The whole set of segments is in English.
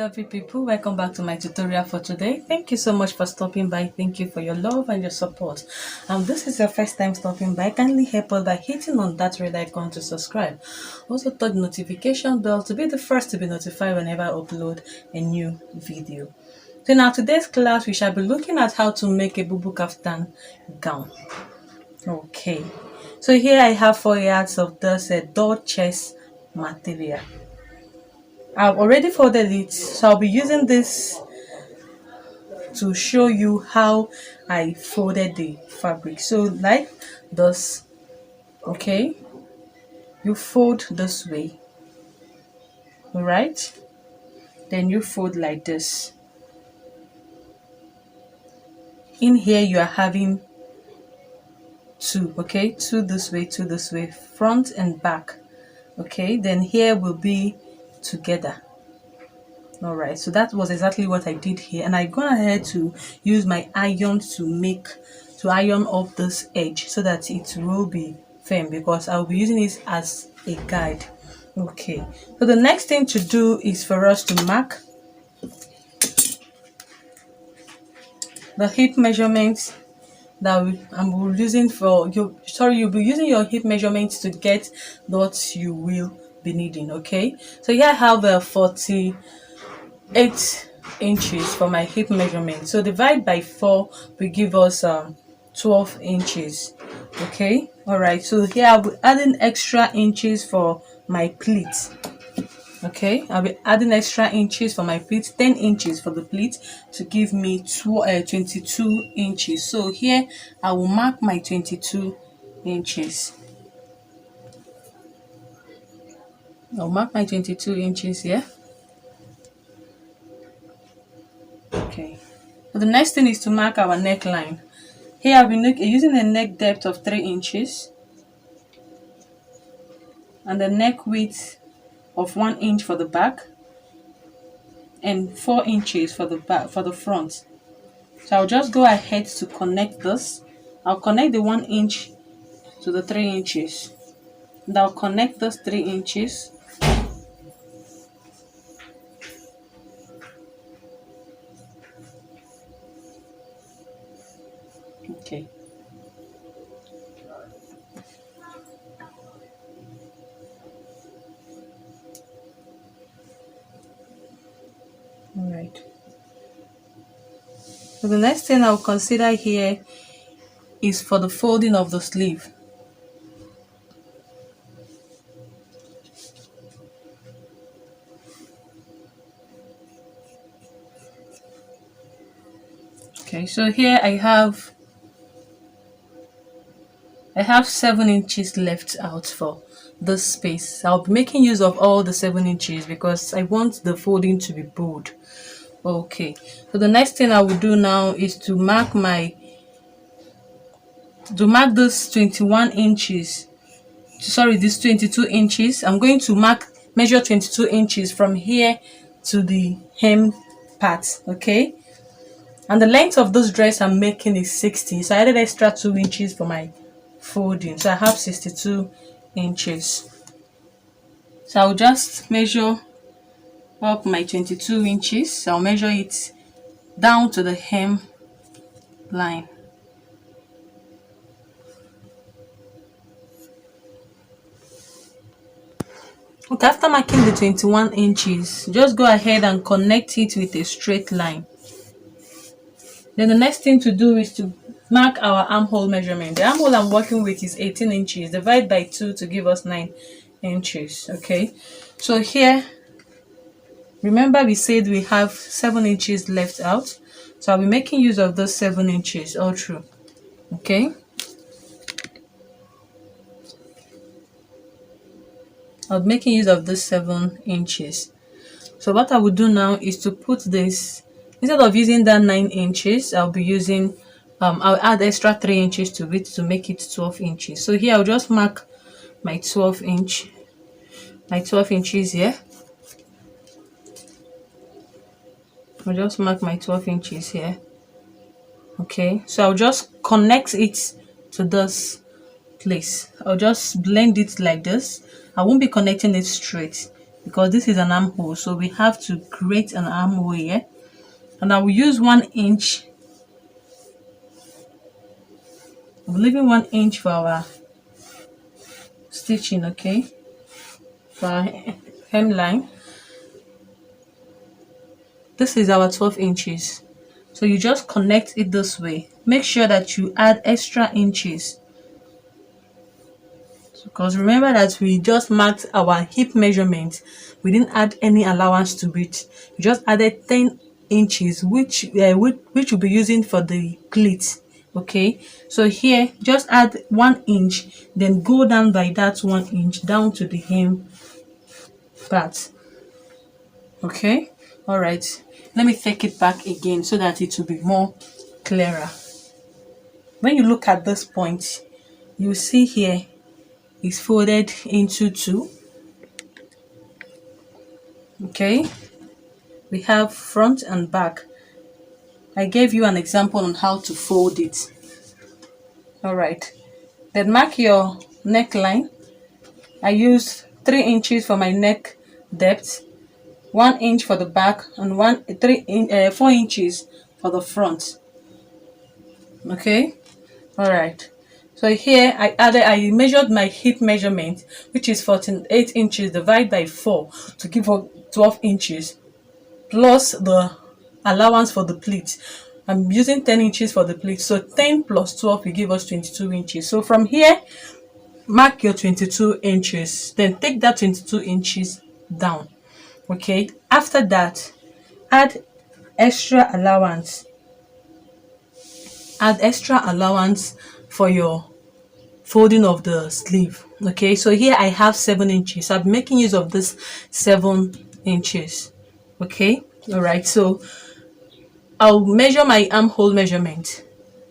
lovely people, welcome back to my tutorial for today. Thank you so much for stopping by. Thank you for your love and your support. This is your first time stopping by, kindly help us by hitting on that red icon to subscribe. Also touch the notification bell to be the first to be notified whenever I upload a new video. So now today's class we shall be looking at how to make a bubu kaftan gown. Okay, so here I have 4 yards of this door chest material. I've already folded it, so I'll be using this to show you how I folded the fabric. So like this, okay, you fold this way, all right, then you fold like this. In here you are having two, okay, two this way, front and back, okay, then here will be together. All right, so that was exactly what I did here, and I gone ahead to use my iron to iron up this edge so that it will be firm, because I'll be using it as a guide. Okay, so the next thing to do is for us to mark the hip measurements that I'm using for you. Sorry, you'll be using your hip measurements to get what you will be needing. Okay, so here I have a 48 inches for my hip measurement, so divide by 4 will give us 12 inches. Okay, all right, so here I'll be adding extra inches for my pleats. Okay, I'll be adding extra inches for my pleats, 10 inches for the pleat to give me 22 inches. So here I will mark my 22 inches. I'll mark my 22 inches here. Okay, so the next thing is to mark our neckline. Here I'll be using a neck depth of 3 inches and the neck width of 1 inch for the back and 4 inches for the back, for the front. So I'll just go ahead to connect this. I'll connect the 1 inch to the 3 inches, and I'll connect those 3 inches. Okay. All right. So the next thing I'll consider here is for the folding of the sleeve. Okay, so here I have 7 inches left out for this space. I'll be making use of all the 7 inches because I want the folding to be bold. Okay, so the next thing I will do now is to mark this 21 inches. Sorry, this 22 inches. I'm going to measure 22 inches from here to the hem part. Okay, and the length of this dress I'm making is 60, so I added extra 2 inches for my folding, so I have 62 inches. So I'll just measure up my 22 inches. So I'll measure it down to the hem line. Okay, after marking the 21 inches, just go ahead and connect it with a straight line. Then the next thing to do is to mark our armhole measurement. The armhole I'm working with is 18 inches. Divide by 2 to give us 9 inches. Okay, so here, remember we said we have 7 inches left out, so I'll be making use of those 7 inches all through. Okay, I'll be making use of those 7 inches. So what I will do now is to put this, instead of using that 9 inches, I'll be using I'll add extra 3 inches to it to make it 12 inches. So here I'll just mark my 12 inches here. I'll just mark my 12 inches here. Okay, so I'll just connect it to this place. I'll just blend it like this. I won't be connecting it straight. because this is an armhole, so we have to create an armhole here. And I will use 1 inch. I'm leaving 1 inch for our stitching, okay, for our hemline. This is our 12 inches, so you just connect it this way. Make sure that you add extra inches, because remember that we just marked our hip measurement. We didn't add any allowance to it. We just added 10 inches, which we'll be using for the pleats. Okay, so here just add 1 inch, then go down by that 1 inch down to the hem part. Okay, all right, let me take it back again so that it will be more clearer. When you look at this point, you see here is folded into 2. Okay, we have front and back. I gave you an example on how to fold it. All right, then mark your neckline. I used 3 inches for my neck depth, 1 inch for the back, and 4 inches for the front. Okay, all right. So here I measured my hip measurement, which is 48 inches divided by 4 to give us 12 inches, plus the allowance for the pleat. I'm using 10 inches for the pleat, so 10 plus 12 will give us 22 inches. So from here, mark your 22 inches, then take that 22 inches down. Okay, after that, add extra allowance. Add extra allowance for your folding of the sleeve. Okay, so here I have 7 inches. So I'm making use of this 7 inches. Okay, all right, so I'll measure my armhole measurement,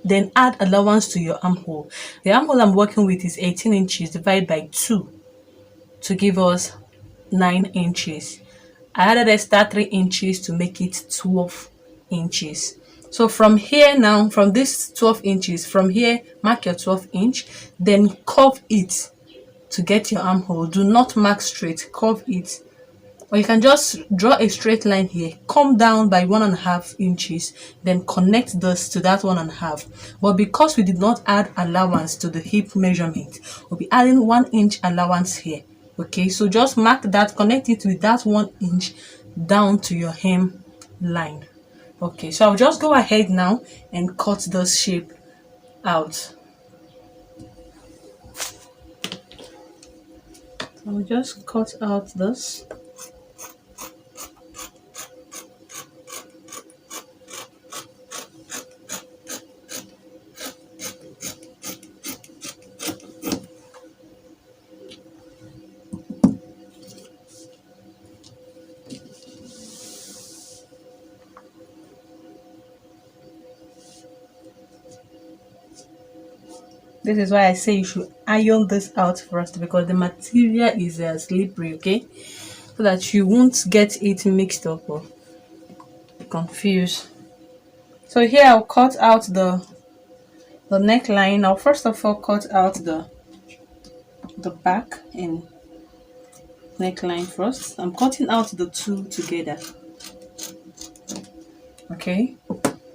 then add allowance to your armhole. The armhole I'm working with is 18 inches divided by 2 to give us 9 inches. I added extra 3 inches to make it 12 inches. So from here now, from this 12 inches, from here, mark your 12 inch, then curve it to get your armhole. Do not mark straight, curve it. Or you can just draw a straight line here, come down by 1.5 inches, then connect this to that 1.5. But because we did not add allowance to the hip measurement, we'll be adding 1 inch allowance here. Okay, so just mark that, connect it with that 1 inch down to your hem line. Okay, so I'll just go ahead now and cut this shape out. I'll just cut out this. This is why I say you should iron this out first, because the material is slippery, okay? So that you won't get it mixed up or confused. So here I'll cut out the neckline. I'll first of all cut out the back and neckline first. I'm cutting out the 2 together. Okay,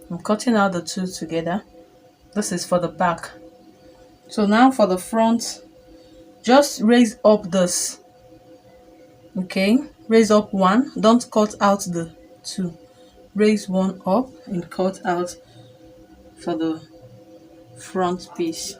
I'm cutting out the 2 together. This is for the back. So now for the front, just raise up this. Okay, raise up 1, don't cut out the 2, raise 1 up and cut out for the front piece.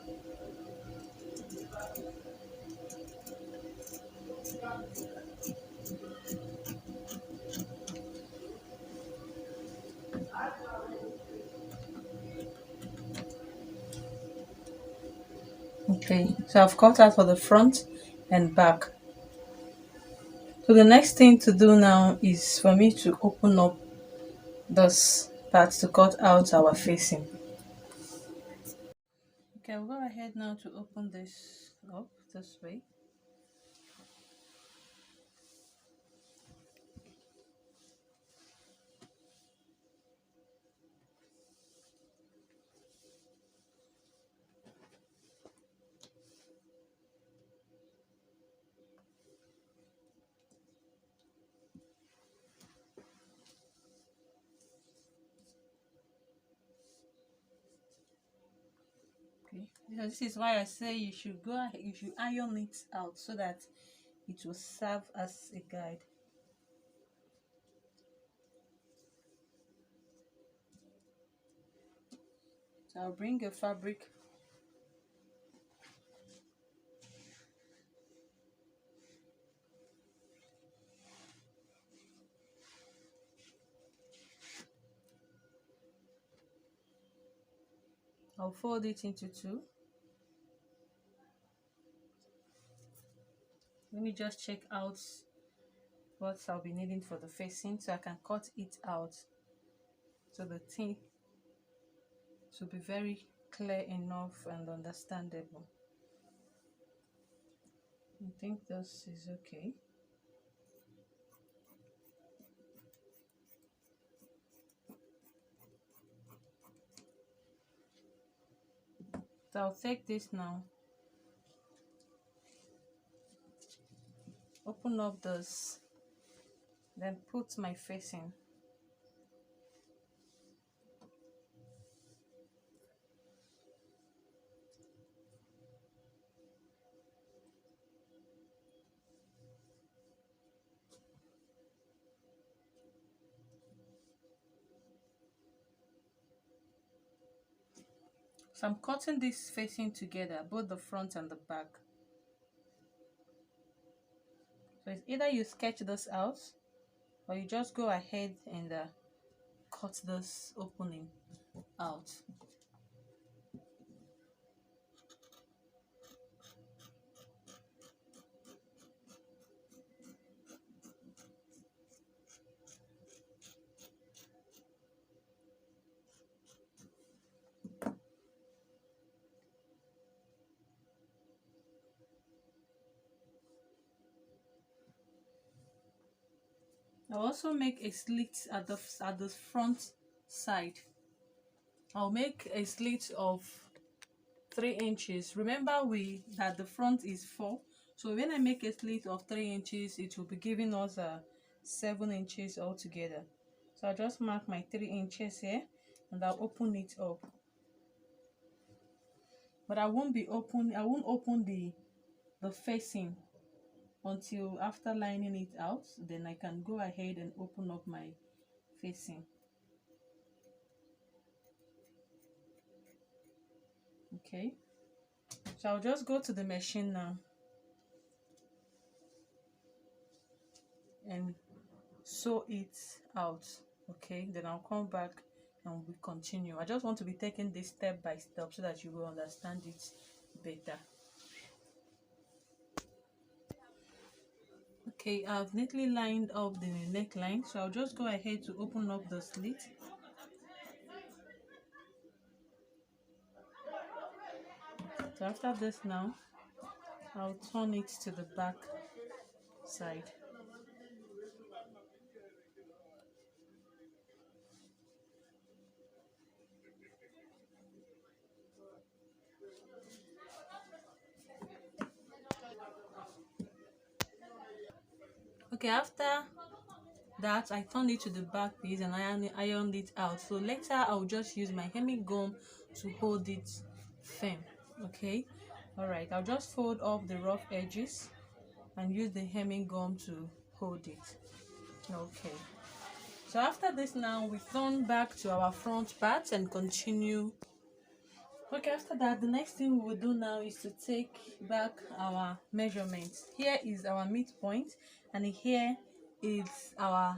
Okay, so I've cut out for the front and back. So the next thing to do now is for me to open up this part to cut out our facing. Okay, I'll go ahead now to open this up this way. This is why I say you should go ahead, you should iron it out so that it will serve as a guide. So I'll bring a fabric. I'll fold it into two. Let me just check out what I'll be needing for the facing so I can cut it out so the thing to be very clear enough and understandable. I think this is okay. So I'll take this now, open up this, then put my facing. So I'm cutting this facing together, both the front and the back. So it's either you sketch this out or you just go ahead and cut this opening out. I'll also make a slit at the front side. I'll make a slit of 3 inches. Remember that the front is 4, so when I make a slit of 3 inches, it will be giving us 7 inches altogether. So I'll just mark my 3 inches here and I'll open it up. But I won't open the facing until after lining it out. Then I can go ahead and open up my facing. Okay, so I'll just go to the machine now and sew it out. Okay, then I'll come back and we continue. I just want to be taking this step by step so that you will understand it better. Okay, I've neatly lined up the neckline, so I'll just go ahead to open up the slit. So after this now, I'll turn it to the back side. Okay, after that I turned it to the back piece and ironed it out. So later I'll just use my hemming gum to hold it firm. Okay, all right, I'll just fold off the rough edges and use the hemming gum to hold it. Okay, so after this now we turn back to our front part and continue. Okay, after that the next thing we will do now is to take back our measurements. Here is our midpoint and here is our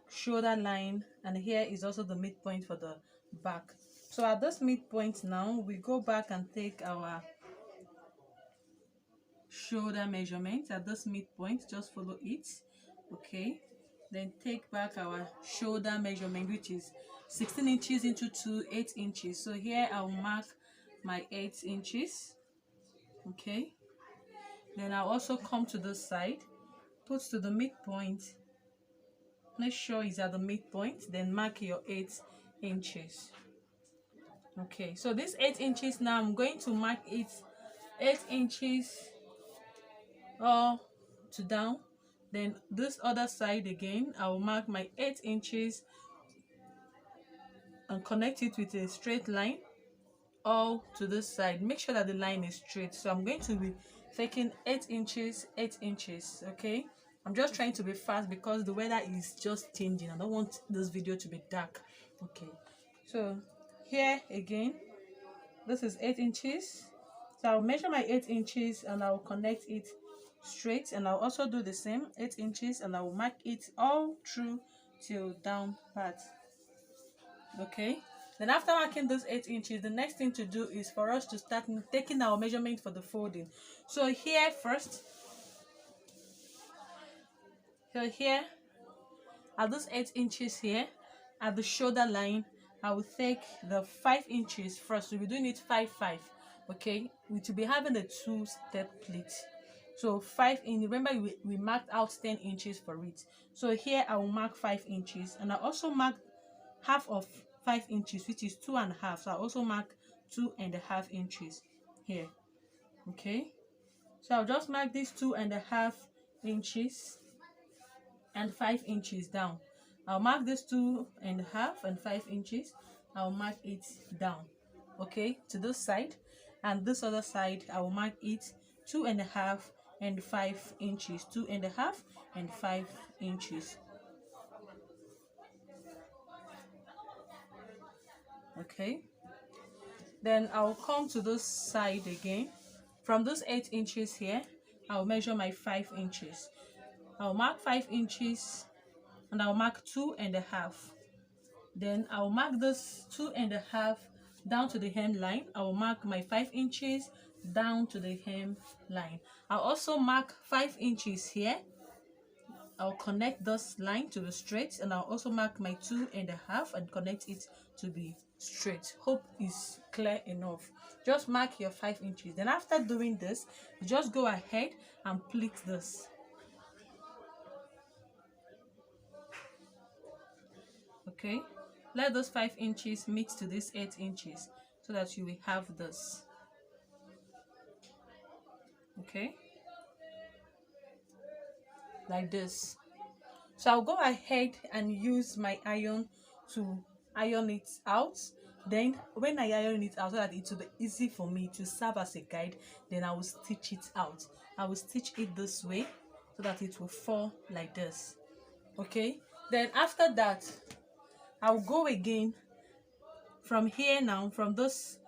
shoulder line, and here is also the midpoint for the back. So at this midpoint now we go back and take our shoulder measurement at this midpoint, just follow it. Okay, then take back our shoulder measurement, which is 16 inches into 8 inches. So here I'll mark my 8 inches. Okay, then I'll also come to this side, put to the midpoint, make sure it's at the midpoint, then mark your 8 inches. Okay, so this 8 inches now I'm going to mark it 8 inches to down. Then this other side again, I will mark my 8 inches and connect it with a straight line. all to this side. Make sure that the line is straight. So I'm going to be taking 8 inches, 8 inches. Okay, I'm just trying to be fast because the weather is just changing. I don't want this video to be dark. Okay, so here again, this is 8 inches. So I'll measure my 8 inches and I'll connect it straight, and I'll also do the same 8 inches and I'll mark it all through till down part. Okay, then after marking those 8 inches, the next thing to do is for us to start taking our measurement for the folding. So here first, so here at those 8 inches here at the shoulder line, I will take the 5 inches first. We'll be doing it 5 5. Okay, we will be having a 2-step pleat. So 5 in, remember we marked out 10 inches for it. So here I will mark 5 inches, and I also mark half of 5 inches, which is 2.5. So I also mark 2.5 inches here. Okay, so I'll just mark these 2.5 inches and 5 inches down. I'll mark this 2.5 and 5 inches. I'll mark it down, okay, to this side, and this other side I will mark it 2.5 and 5 inches, 2.5 and 5 inches. Okay, then I'll come to this side again. From those 8 inches here, I'll measure my 5 inches. I'll mark 5 inches and I'll mark 2.5. Then I'll mark this 2.5 down to the hem line. I'll mark my 5 inches down to the hem line. I'll also mark 5 inches here. I'll connect this line to be straight, and I'll also mark my 2.5 and connect it to be straight. Hope is clear enough. Just mark your 5 inches. Then after doing this, you just go ahead and pleat this. Okay, let those 5 inches mix to this 8 inches so that you will have this. Okay, like this. So I'll go ahead and use my iron to iron it out. Then when I iron it out, so that it will be easy for me to serve as a guide, then I will stitch it out. I will stitch it this way so that it will fall like this. Okay, then after that I'll go again from here. Now from this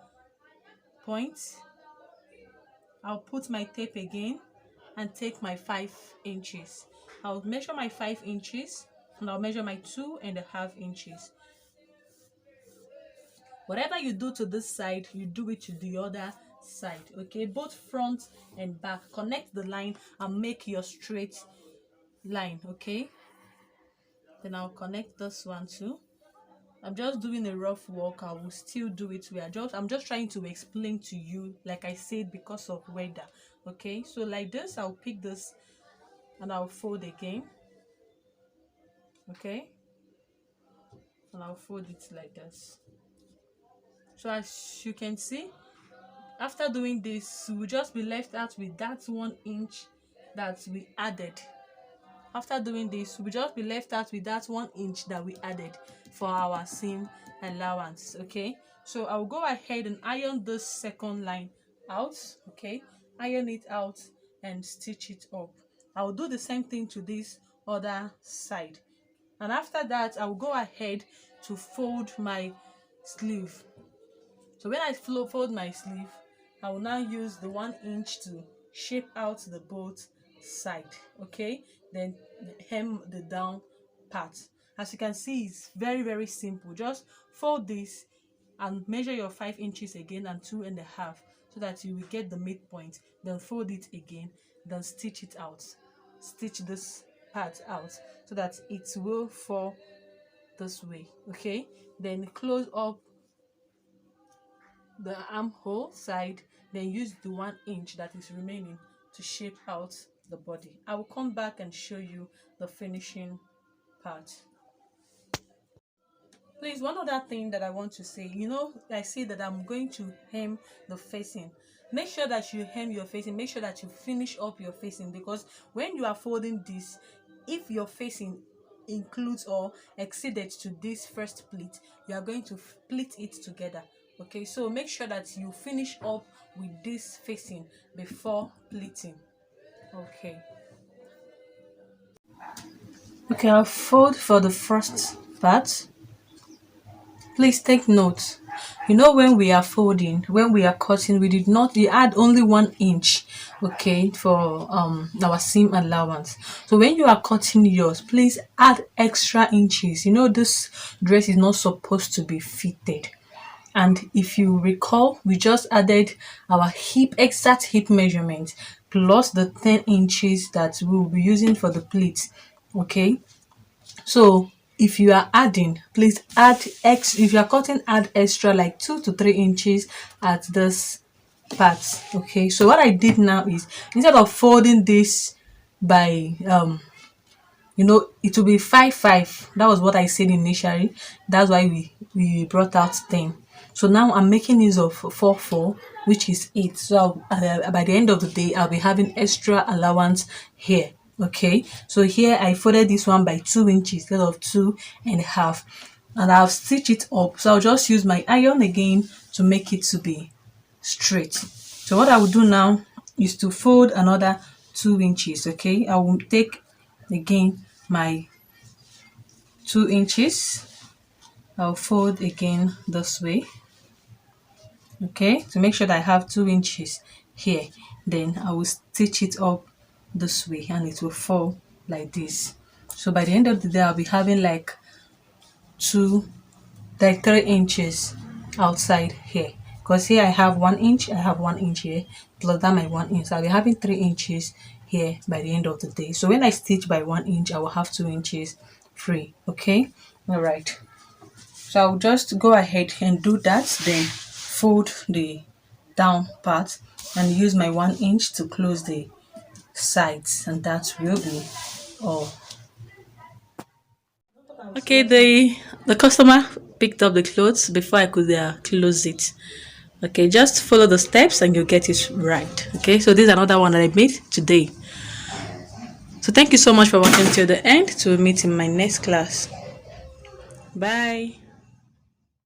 point, I'll put my tape again and take my 5 inches. I'll measure my 5 inches and I'll measure my 2.5 inches. Whatever you do to this side, you do it to the other side. Okay, both front and back. Connect the line and make your straight line. Okay, then I'll connect this one too. I'm just doing a rough work. I will still do it. I'm just trying to explain to you, like I said, because of weather. Okay, so like this, I'll pick this and I'll fold again. Okay, and I'll fold it like this. So as you can see, after doing this, we'll just be left out with that 1 inch that we added. After doing this, we'll just be left out with that 1 inch that we added for our seam allowance. Okay, so I'll go ahead and iron this second line out. Okay, iron it out and stitch it up. I'll do the same thing to this other side, and after that I'll go ahead to fold my sleeve. So when I fold my sleeve, I will now use the 1 inch to shape out the both side. Okay, then hem the down part. As you can see, it's very simple. Just fold this and measure your 5 inches again and 2.5 so that you will get the midpoint. Then fold it again, then stitch it out. Stitch this part out so that it will fall this way. Okay, then close up the armhole side, then use the 1 inch that is remaining to shape out the body. I will come back and show you the finishing part. Please, one other thing that I want to say, I see that I'm going to hem the facing. Make sure that you hem your facing. Make sure that you finish up your facing, because when you are folding this, if your facing includes or exceeded to this first pleat, you are going to pleat it together. Okay, so make sure that you finish up with this facing before pleating. Okay. Okay, I'll fold for the first part. Please take note. You know, when we are folding, when we are cutting, we add only 1 inch, okay, for our seam allowance. So when you are cutting yours, please add extra inches. You know, this dress is not supposed to be fitted. And if you recall, we just added our exact hip measurement plus the 10 inches that we will be using for the pleats. Okay, so if you are adding, please if you are cutting, add extra like 2 to 3 inches at this part. Okay, so what I did now is, instead of folding this by it will be 5 5. That was what I said initially. That's why we brought out 10. So now I'm making use of 4 4, which is 8. So by the end of the day, I'll be having extra allowance here. Okay, so here I folded this one by 2 inches instead of 2.5, and I'll stitch it up. So I'll just use my iron again to make it to be straight. So what I will do now is to fold another 2 inches. Okay, I will take again my 2 inches. I'll fold again this way. Okay, to make sure that I have 2 inches here, then I will stitch it up this way and it will fall like this. So by the end of the day, I'll be having like 3 inches outside here, because here I have 1 inch, I have 1 inch here, plus that my 1 inch. So I'll be having 3 inches here by the end of the day. So when I stitch by 1 inch, I will have 2 inches free. Okay, all right. So I'll just go ahead and do that, then fold the down part and use my 1 inch to close the sides, and that will be all. Okay, the customer picked up the clothes before I could close it. Okay, just follow the steps and you'll get it right. Okay, so this is another one that I made today. So thank you so much for watching till the end. To meet in my next class. Bye.